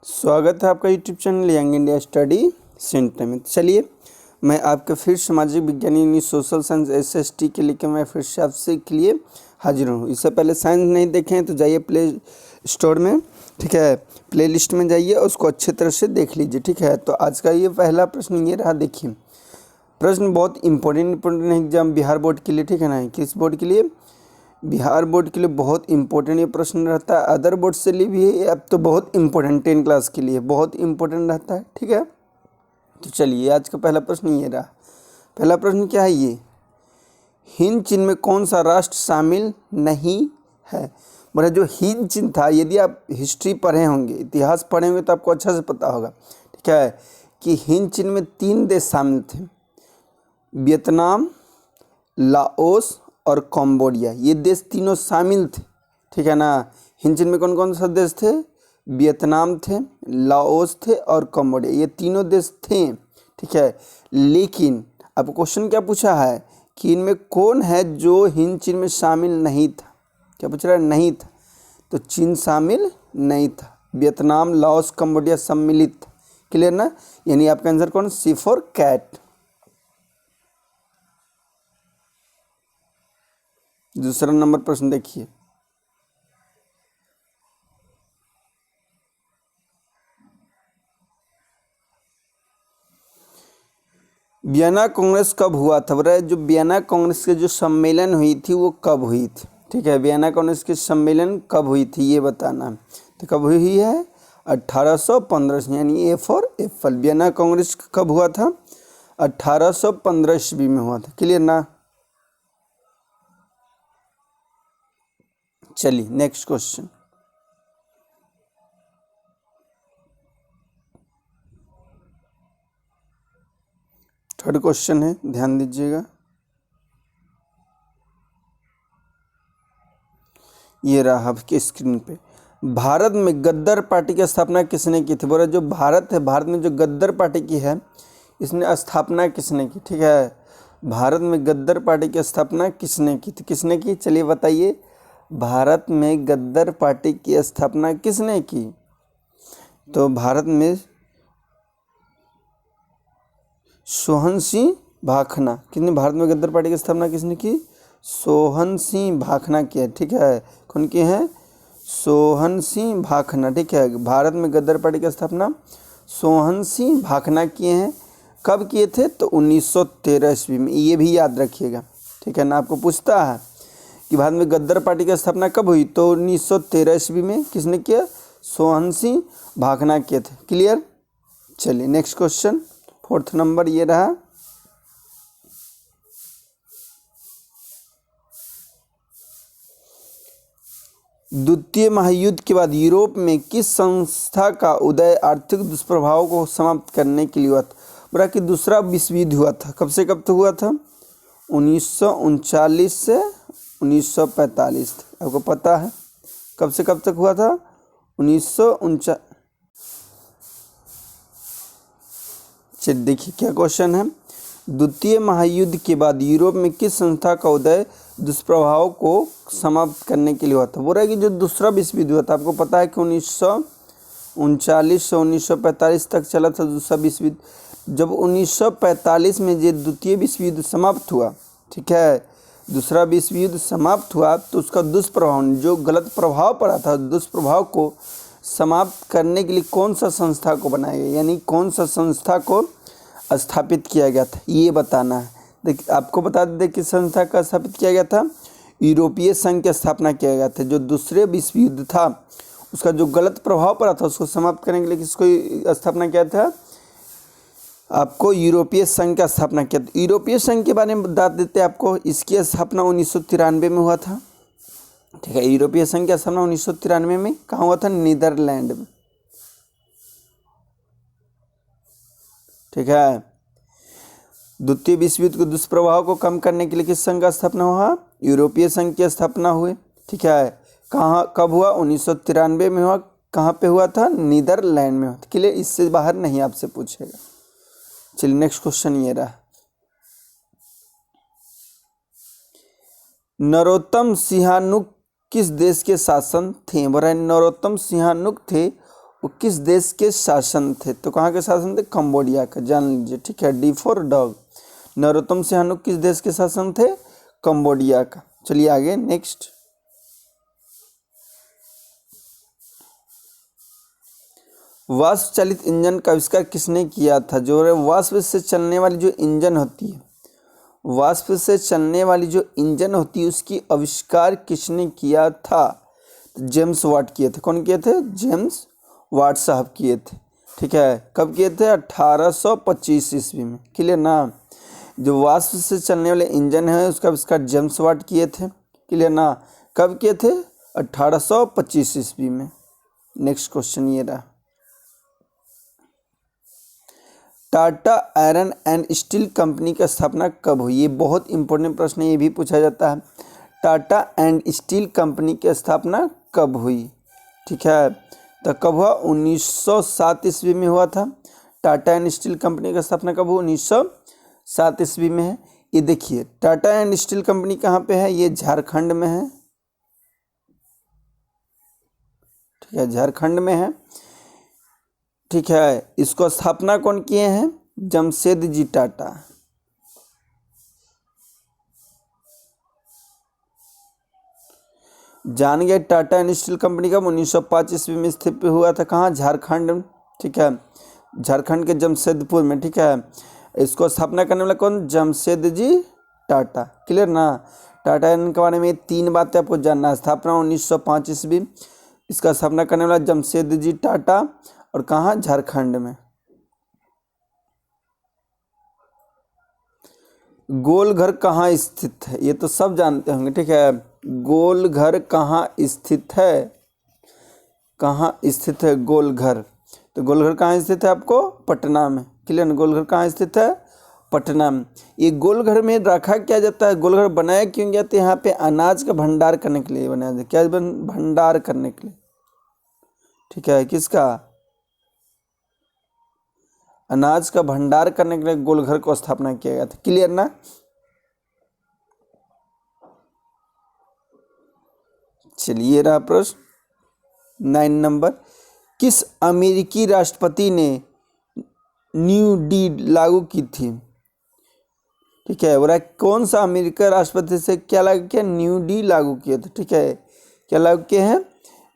स्वागत है आपका YouTube channel young India study centre में। चलिए मैं आपके फिर सामाजिक विज्ञान यानी सोशल साइंस एसएसटी के लेकर मैं फिर से आपसे के लिए हाजिर हूँ। इससे पहले साइंस नहीं देखे हैं तो जाइए प्ले स्टोर में, ठीक है, प्ले लिस्ट में जाइए और उसको अच्छे तरह से देख लीजिए, ठीक है। तो आज का ये पहला प्रश्न ये रहा, देखिए प्रश्न बहुत इंपॉर्टेंट एग्जाम बिहार बोर्ड के लिए, ठीक है ना। किस बोर्ड के लिए? बिहार बोर्ड के लिए बहुत इंपॉर्टेंट ये प्रश्न रहता है। अदर बोर्ड से लिए भी है, अब तो बहुत इंपॉर्टेंट 10 क्लास के लिए बहुत इंपॉर्टेंट रहता है, ठीक है। तो चलिए आज का पहला प्रश्न ये रहा। पहला प्रश्न क्या है ये, हिंद चिन्ह में कौन सा राष्ट्र शामिल नहीं है? बोले जो हिंद चिन्ह था, यदि आप हिस्ट्री पढ़े होंगे, इतिहास पढ़े होंगे तो आपको अच्छा से पता होगा, ठीक है, कि हिंद चिन्ह में 3 देश शामिल थे, वियतनाम, लाओस और कंबोडिया। ये देश तीनों शामिल थे, ठीक है ना। हिंद चिन्ह में कौन कौन सा देश थे? वियतनाम थे, लाओस थे और कंबोडिया, ये तीनों देश थे, ठीक है। लेकिन अब क्वेश्चन क्या पूछा है कि इनमें कौन है जो हिंद चिन्ह में शामिल नहीं था? क्या पूछ रहा है? नहीं था, तो चीन शामिल नहीं था, वियतनाम, लाओस, कंबोडिया सम्मिलित था। क्लियर ना? यानी आपका आंसर कौन? सी फॉर कैट। दूसरा नंबर प्रश्न देखिए, वियना कांग्रेस कब हुआ था? बोला जो वियना कांग्रेस के जो सम्मेलन हुई थी वो कब हुई थी, ठीक है। वियना कांग्रेस के सम्मेलन कब हुई थी ये बताना। तो कब हुई है? 1815, यानी A for Apple. Vienna Congress कब हुआ था? 1815 ईस्वी में हुआ था। क्लियर ना? चलिए नेक्स्ट क्वेश्चन, थर्ड क्वेश्चन है, ध्यान दीजिएगा। ये रहा आपकी स्क्रीन पे। भारत में गद्दार पार्टी की स्थापना किसने की थी? बोला जो भारत है, भारत में जो गद्दार पार्टी की है, इसने स्थापना किसने की? ठीक है, भारत में गद्दार पार्टी की स्थापना किसने की थी? किसने की? चलिए बताइए, भारत में गद्दार पार्टी की स्थापना किसने की? तो भारत में सोहन सिंह भाखना। किसने भारत में गद्दार पार्टी की स्थापना किसने की? सोहन सिंह भाखना की है, ठीक है। कौन की है? सोहन सिंह भाखना, ठीक है। भारत में गद्दार पार्टी की स्थापना सोहन सिंह भाखना किए हैं। कब किए थे? तो 1913 ईस्वी में। ये भी याद रखिएगा, ठीक है ना। आपको पूछता है कि भारत में गद्दार पार्टी की स्थापना कब हुई, तो 1913 ईस्वी में। किसने किया? सोहन सिंह भाखना किए थे। क्लियर? चलिए नेक्स्ट क्वेश्चन, फोर्थ नंबर ये रहा। द्वितीय महायुद्ध के बाद यूरोप में किस संस्था का उदय आर्थिक दुष्प्रभाव को समाप्त करने के लिए हुआ था? बोला कि दूसरा विश्व युद्ध हुआ था। कब से कब तक हुआ था? 1939 से 1945 तक। आपको पता है कब से कब तक हुआ था? 1939। चलिए देखिए क्या क्वेश्चन है। द्वितीय महायुद्ध के बाद यूरोप में किस संस्था का उदय दुष्प्रभाव को समाप्त करने के लिए हुआ था? बोल रहा है कि जो दूसरा विश्व युद्ध हुआ था, आपको पता है कि 1939 से 1945 तक चला था दूसरा विश्व युद्ध। जब 1945 में जो द्वितीय विश्व युद्ध समाप्त हुआ, ठीक है, दूसरा विश्व युद्ध समाप्त हुआ, तो उसका दुष्प्रभाव, जो गलत प्रभाव पड़ा था, दुष्प्रभाव को समाप्त करने के लिए कौन सा संस्था को बनाया गया, यानी कौन सा संस्था को स्थापित किया गया था, ये बताना है। देखिए आपको बता दें किस संस्था का स्थापित किया गया था? यूरोपीय संघ की स्थापना किया गया था। जो दूसरे विश्व युद्ध था उसका जो गलत प्रभाव पड़ा था उसको समाप्त करने के लिए किसको स्थापना किया था? आपको यूरोपीय संघ का स्थापना किया था। यूरोपीय संघ के बारे में बता देते हैं आपको। इसकी स्थापना 1993 में हुआ था, ठीक है। यूरोपीय संघ की स्थापना 1993 में कहाँ हुआ था? नीदरलैंड में, ठीक है। द्वितीय विश्व युद्ध के दुष्प्रभाव को कम करने के लिए किस संघ का स्थापना हुआ? यूरोपीय संघ की स्थापना हुई, ठीक है। कहाँ कब हुआ? 1993 में हुआ। कहाँ पे हुआ था? नीदरलैंड में हुआ था। क्लियर? इससे बाहर नहीं आपसे पूछेगा। चलिए नेक्स्ट क्वेश्चन ये रहा। नरोत्तम सिंहानुक किस देश के शासन थे? बोल रहे नरोत्तम सिंहानुक थे वो किस देश के शासन थे? तो कहाँ के शासन थे? कंबोडिया का, जान लीजिए। ठीक है, D for dog. Narottam Singh किस देश के शासन थे? कंबोडिया का। चलिए आगे नेक्स्ट। वाष्प चालित इंजन का आविष्कार किसने किया था? जो है वाष्प से चलने वाली जो इंजन होती है, वाष्प से चलने वाली जो इंजन होती है उसकी आविष्कार किसने किया था? जेम्स वाट किए थे। कौन किए थे? जेम्स वाट साहब किए थे। ठीक है, कब किए थे? 1825 ईस्वी में। क्लियर ना? जो वाष्प से चलने वाले इंजन है उसका आविष्कार जेम्स वाट किए थे। क्लियर ना? कब किए थे? 1825 ईस्वी में। नेक्स्ट क्वेश्चन ये रहा, Tata iron and steel company की स्थापना कब हुई? ये बहुत इंपॉर्टेंट प्रश्न है, ये भी पूछा जाता है। टाटा एंड स्टील कंपनी की स्थापना कब हुई? ठीक है, तो कब हुआ? 1907 ईस्वी में हुआ था। टाटा एंड स्टील कंपनी की स्थापना कब हुई? 1907 ईस्वी में है। ये देखिए टाटा एंड स्टील कंपनी कहाँ पे है? ये झारखंड में है। ठीक है, झारखंड में है। ठीक है, इसको स्थापना कौन किए हैं? जमशेद जी टाटा। जान गए टाटा एंड स्टील कंपनी का 1905 ईस्वी में स्थापित हुआ था। कहाँ? झारखंड। ठीक है, झारखंड के जमशेदपुर में। ठीक है, इसको स्थापना करने वाला कौन? जमशेद जी टाटा। क्लियर ना? टाटा के बारे में 3 बातें आपको जानना है। स्थापना 1905 ईस्वी, इसका स्थापना करने वाला जमशेद जी टाटा, और कहाँ? झारखंड में। गोल घर कहाँ स्थित है? ये तो सब जानते होंगे। ठीक है, गोल घर कहाँ स्थित है? कहाँ स्थित है गोल घर? तो गोल घर कहाँ स्थित है? आपको पटना में। क्लियर ना? गोल घर कहाँ स्थित है? पटना में। ये गोल घर में रखा क्या जाता है? गोल घर बनाया क्यों गया था? यहाँ पे अनाज का भंडार करने के लिए बनाया जाता है। क्या भंडार करने के लिए? ठीक है, किसका? अनाज का भंडार करने के लिए गोल घर को स्थापना किया गया था। क्लियर ना? चलिए रहा प्रश्न 9 नंबर, किस अमेरिकी राष्ट्रपति ने न्यू डील लागू की थी? ठीक है, बोला कौन सा अमेरिका राष्ट्रपति से क्या लागू किया? न्यू डील लागू किए थे। ठीक है, क्या लागू किए हैं?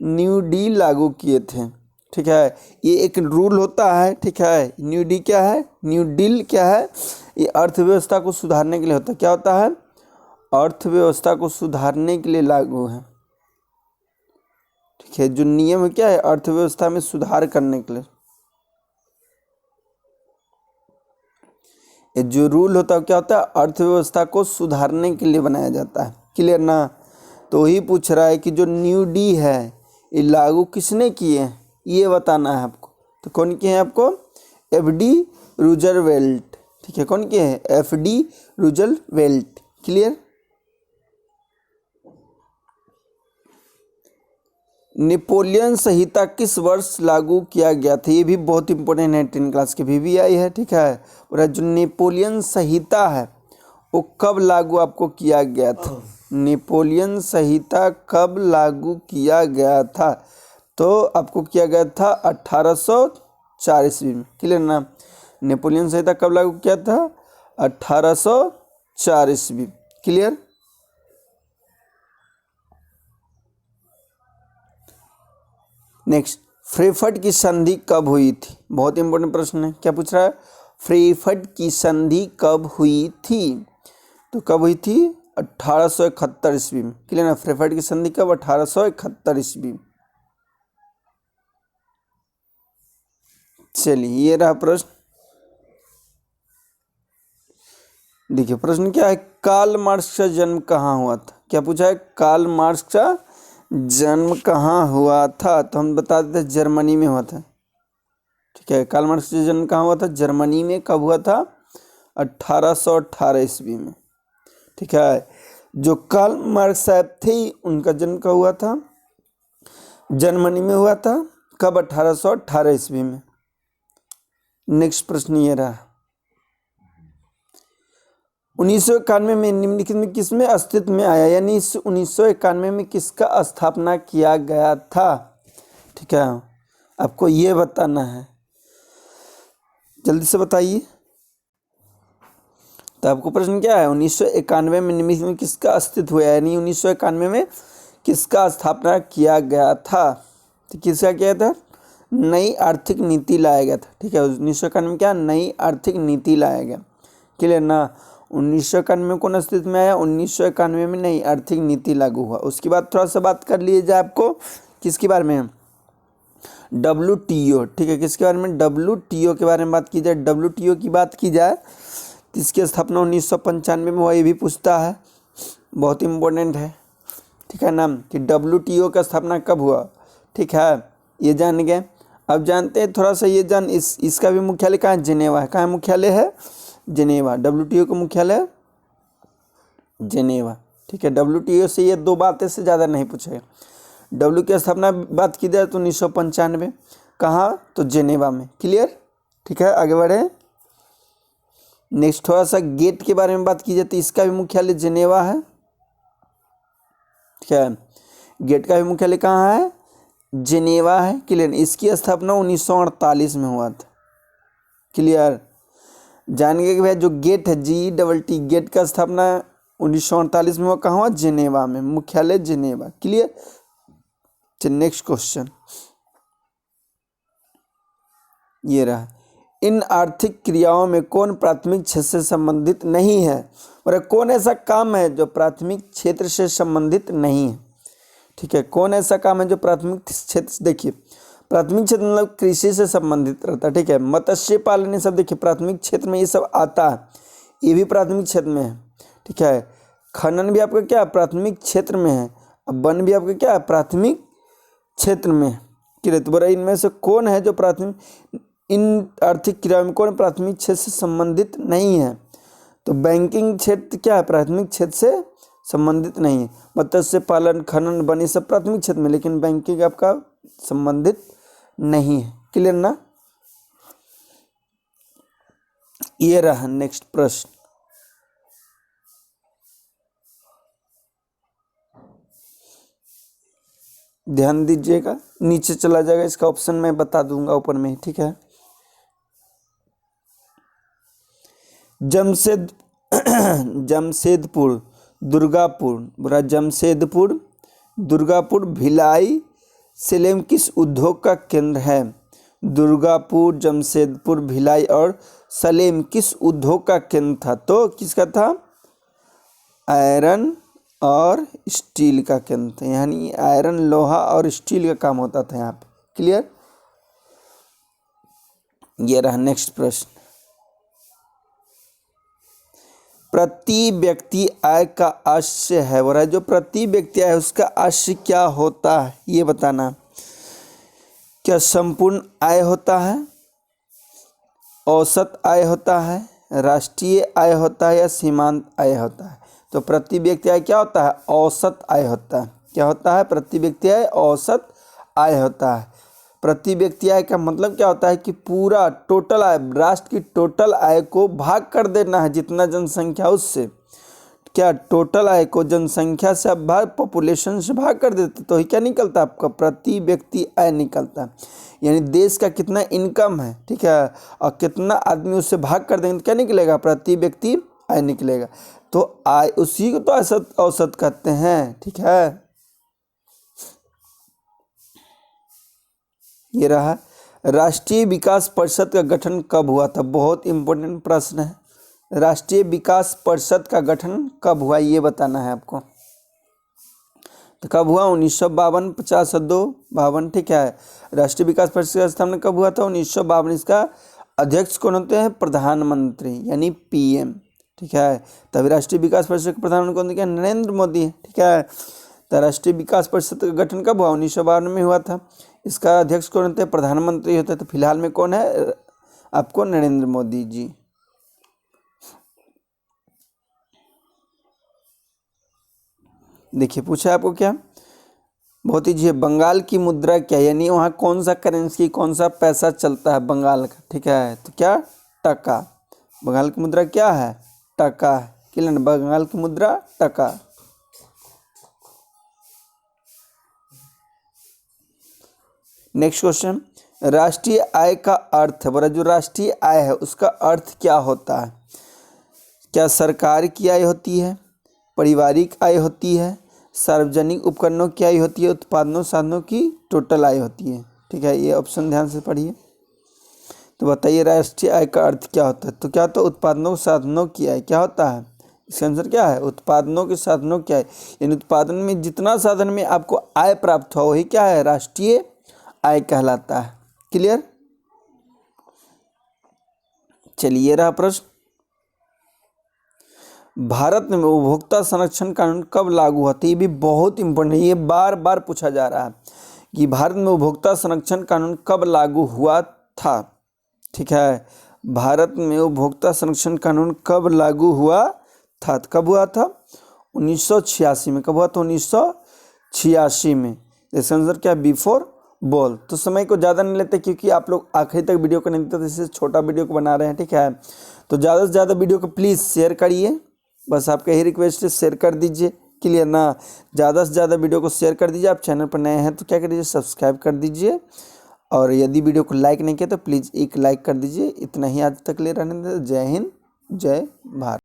न्यू डील लागू किए थे। ठीक है, ये एक रूल होता है। ठीक है, न्यू डील क्या है? न्यू डील क्या है? ये अर्थव्यवस्था को सुधारने के लिए होता है। क्या होता है? अर्थव्यवस्था को सुधारने के लिए लागू है। ठीक है, जो नियम है क्या है? अर्थव्यवस्था में सुधार करने के लिए। ये जो रूल होता है क्या होता है? अर्थव्यवस्था को सुधारने के लिए बनाया जाता है। क्लियर ना? तो ही पूछ रहा है कि जो न्यू डी है ये लागू किसने किए हैं, ये बताना है आपको। तो कौन किए हैं आपको? एफ.डी. रूजवेल्ट। ठीक है, कौन किए हैं? एफ.डी. रूजवेल्ट। क्लियर? नेपोलियन संहिता किस वर्ष लागू किया गया था? ये भी बहुत इंपॉर्टेंट है, 10 क्लास के भी आई है। ठीक है, और जो नेपोलियन संहिता है वो कब लागू आपको किया गया था? नेपोलियन संहिता कब लागू किया गया था? तो आपको किया गया था 1804 ईस्वी में। क्लियर ना? नेपोलियन संहिता कब लागू किया था? 1804 ईस्वी। क्लियर? नेक्स्ट, फ्रेफर्ट की संधि कब हुई थी? बहुत इंपॉर्टेंट प्रश्न है। क्या पूछ रहा है? फ्रेफर्ट की संधि कब हुई थी? तो कब हुई थी? 1871 ईस्वी में। क्लियर ना? फ्रेफर्ट की संधि कब? 1871 ईस्वी में। चलिए ये रहा प्रश्न। देखिए प्रश्न क्या है? कार्ल मार्क्स का जन्म कहाँ हुआ था? क्या पूछा है? कार्ल मार्क्स का जन्म कहाँ हुआ था? तो हम बता देते जर्मनी में हुआ था। ठीक है, कार्ल मार्क्स का जन्म कहाँ हुआ था? जर्मनी में। कब हुआ था? 1818 ईस्वी में। ठीक है, जो कार्ल मार्क्स साहब थे उनका जन्म कब हुआ था? जर्मनी में हुआ था। कब? 1818 ईस्वी में। नेक्स्ट प्रश्न ये रहा, 1991 में निम्नलिखित में किसमें अस्तित्व में आया? यानी 1991 में किसका स्थापना किया गया था? ठीक है, आपको ये बताना है, जल्दी से बताइए। तो आपको प्रश्न क्या है, 1991 में निमित्त में किसका अस्तित्व हुआ, यानी 1991 में किसका स्थापना किया गया था। तो किसका किया था, नई आर्थिक नीति लाया गया था। ठीक है, 1991 में क्या, नई आर्थिक नीति लाया गया। क्लियर ना, 1991 में कौन अस्तित्व में आया, 1991 में नई आर्थिक नीति लागू हुआ। उसके बाद थोड़ा सा बात कर लिए जाए आपको किसके बारे में, WTO। ठीक है, किसके बारे में, WTO के बारे में बात की जाए। WTO की बात की जाए तो इसकी स्थापना 1995 में हुआ, ये भी पूछता है, बहुत इंपॉर्टेंट है। ठीक है ना, कि WTO का स्थापना कब हुआ। ठीक है, ये जान गए। अब जानते हैं थोड़ा सा ये जान, इसका भी मुख्यालय कहाँ है, जिनेवा है। कहाँ मुख्यालय है, जिनेवा। WTO का मुख्यालय जिनेवा। ठीक है, WTO से ये 2 बातें से ज़्यादा नहीं पूछेगा। W की स्थापना बात की जाए तो 1995, कहाँ, तो जिनेवा में। क्लियर। ठीक है, आगे बढ़े। नेक्स्ट थोड़ा सा गेट के बारे में बात की जाए तो इसका भी मुख्यालय जिनेवा है। ठीक है, गेट का भी मुख्यालय कहाँ है, जिनेवा है। क्लियर। इसकी स्थापना 1948 में हुआ था। क्लियर। जानिए कि भाई जो गेट है, GETT, गेट का स्थापना 1948 में हुआ, कहाँ हुआ, जिनेवा में, मुख्यालय जिनेवा। क्लियर। नेक्स्ट क्वेश्चन ये रहा, इन आर्थिक क्रियाओं में कौन प्राथमिक क्षेत्र से संबंधित नहीं है, और कौन ऐसा काम है जो प्राथमिक क्षेत्र से संबंधित नहीं है। ठीक है, कौन ऐसा काम है जो प्राथमिक क्षेत्र से, देखिए प्राथमिक क्षेत्र मतलब कृषि से संबंधित रहता है। ठीक है, मत्स्य पालन ये सब देखिए प्राथमिक क्षेत्र में ये सब आता है, ये भी प्राथमिक क्षेत्र में है। ठीक है, खनन भी आपका क्या प्राथमिक क्षेत्र में है, अब वन भी आपका क्या प्राथमिक क्षेत्र में। क्लियर। तो बोला इनमें से कौन है जो प्राथमिक, इन आर्थिक क्रियाओं में कौन प्राथमिक क्षेत्र से संबंधित नहीं है। तो बैंकिंग क्षेत्र क्या है, प्राथमिक क्षेत्र से संबंधित नहीं है। मत्स्य पालन, खनन, वन ये सब प्राथमिक क्षेत्र में, लेकिन बैंकिंग आपका संबंधित नहीं है। क्लियर ना। ये रहा नेक्स्ट प्रश्न, ध्यान दीजिएगा, नीचे चला जाएगा, इसका ऑप्शन मैं बता दूंगा ऊपर में। ठीक है, जमशेद जमशेदपुर, दुर्गापुर, बुरा जमशेदपुर, दुर्गापुर, भिलाई, सलेम किस उद्योग का केंद्र है। दुर्गापुर, जमशेदपुर, भिलाई और सलेम किस उद्योग का केंद्र था, तो किसका था, आयरन और स्टील का केंद्र था, यानी आयरन, लोहा और स्टील का काम होता था यहाँ पे। क्लियर। ये रहा नेक्स्ट प्रश्न, प्रति व्यक्ति आय का आशय है, और जो प्रति व्यक्ति आय उसका आशय क्या होता है ये बताना। क्या संपूर्ण आय होता है, औसत आय होता है, राष्ट्रीय आय होता है, या सीमांत आय होता है। तो प्रति व्यक्ति आय क्या होता है, औसत आय होता है। क्या होता है, प्रति व्यक्ति आय औसत आय होता है। प्रति व्यक्ति आय का मतलब क्या होता है कि पूरा टोटल आय, राष्ट्र की टोटल आय को भाग कर देना है, जितना जनसंख्या उससे, क्या टोटल आय को जनसंख्या से आप भाग, पॉपुलेशन से भाग कर देते तो ही क्या निकलता है आपका, प्रति व्यक्ति आय निकलता है। यानी देश का कितना इनकम है, ठीक है, और कितना आदमी उससे भाग कर देंगे तो क्या निकलेगा, प्रति व्यक्ति आय निकलेगा। तो आय उसी को तो औसत औसत कहते हैं। ठीक है, ये रहा, राष्ट्रीय विकास परिषद का गठन कब हुआ था, बहुत इंपॉर्टेंट प्रश्न है। राष्ट्रीय विकास परिषद का गठन कब हुआ ये बताना है आपको। तो कब हुआ, 1952, 50 और 2 52। ठीक है, राष्ट्रीय विकास परिषद का स्थापना कब हुआ था, 1952। इसका अध्यक्ष कौन होते हैं, प्रधानमंत्री यानी PM। ठीक है, तभी राष्ट्रीय विकास परिषद के प्रधानमंत्री कौन थे, नरेंद्र मोदी है। ठीक है, तो राष्ट्रीय विकास परिषद का गठन कब हुआ, 1952 में हुआ था। इसका अध्यक्ष कौन होते हैं, प्रधानमंत्री होते हैं। तो फिलहाल में कौन है आपको, नरेंद्र मोदी जी। देखिए पूछा आपको क्या, बहुत ही बंगाल की मुद्रा क्या, यानी वहाँ कौन सा करेंसी, कौन सा पैसा चलता है बंगाल का। ठीक है, तो क्या, टका। बंगाल की मुद्रा क्या है, टका। क्लियर, बंगाल की मुद्रा टका। नेक्स्ट क्वेश्चन, राष्ट्रीय आय का अर्थ है, बोला जो राष्ट्रीय आय है उसका अर्थ क्या होता है? क्या सरकार की आय होती है, पारिवारिक आय होती है, सार्वजनिक उपकरणों की आय होती है, उत्पादनों साधनों की टोटल आय होती है? ठीक है, ये ऑप्शन ध्यान से पढ़िए। तो बताइए राष्ट्रीय आय का अर्थ क्या होता है? तो क्या होता है? उत्पादनों साधनों की आय। क्या होता है इसका आंसर? क्या है? उत्पादनों के साधनों की आय। यानी उत्पादन में जितना साधन में आपको आय प्राप्त हुआ वही क्या है? राष्ट्रीय आय कहलाता है। क्लियर? चलिए रहा प्रश्न, भारत में उपभोक्ता संरक्षण कानून कब लागू हुआ था? ये भी बहुत इंपॉर्टेंट है, ये बार बार पूछा जा रहा है कि भारत में उपभोक्ता संरक्षण कानून कब लागू हुआ था। ठीक है, भारत में उपभोक्ता संरक्षण कानून कब लागू हुआ था? कब हुआ था? 1986 में। कब हुआ था? 1986 में। इसका आंसर क्या? बिफोर बोल। तो समय को ज़्यादा नहीं लेते क्योंकि आप लोग आखिरी तक वीडियो को नहीं देते, तो इससे छोटा वीडियो को बना रहे हैं। ठीक है, तो ज़्यादा से ज़्यादा वीडियो को प्लीज़ शेयर करिए, बस आपका यही रिक्वेस्ट है, शेयर कर दीजिए। क्लियर ना? ज़्यादा से ज़्यादा वीडियो को शेयर कर दीजिए। आप चैनल पर नए हैं तो क्या करिए? सब्सक्राइब कर दीजिए, और यदि वीडियो को लाइक नहीं किया तो प्लीज़ एक लाइक कर दीजिए। इतना ही आज तक ले रहने दें। जय हिंद, जय भारत।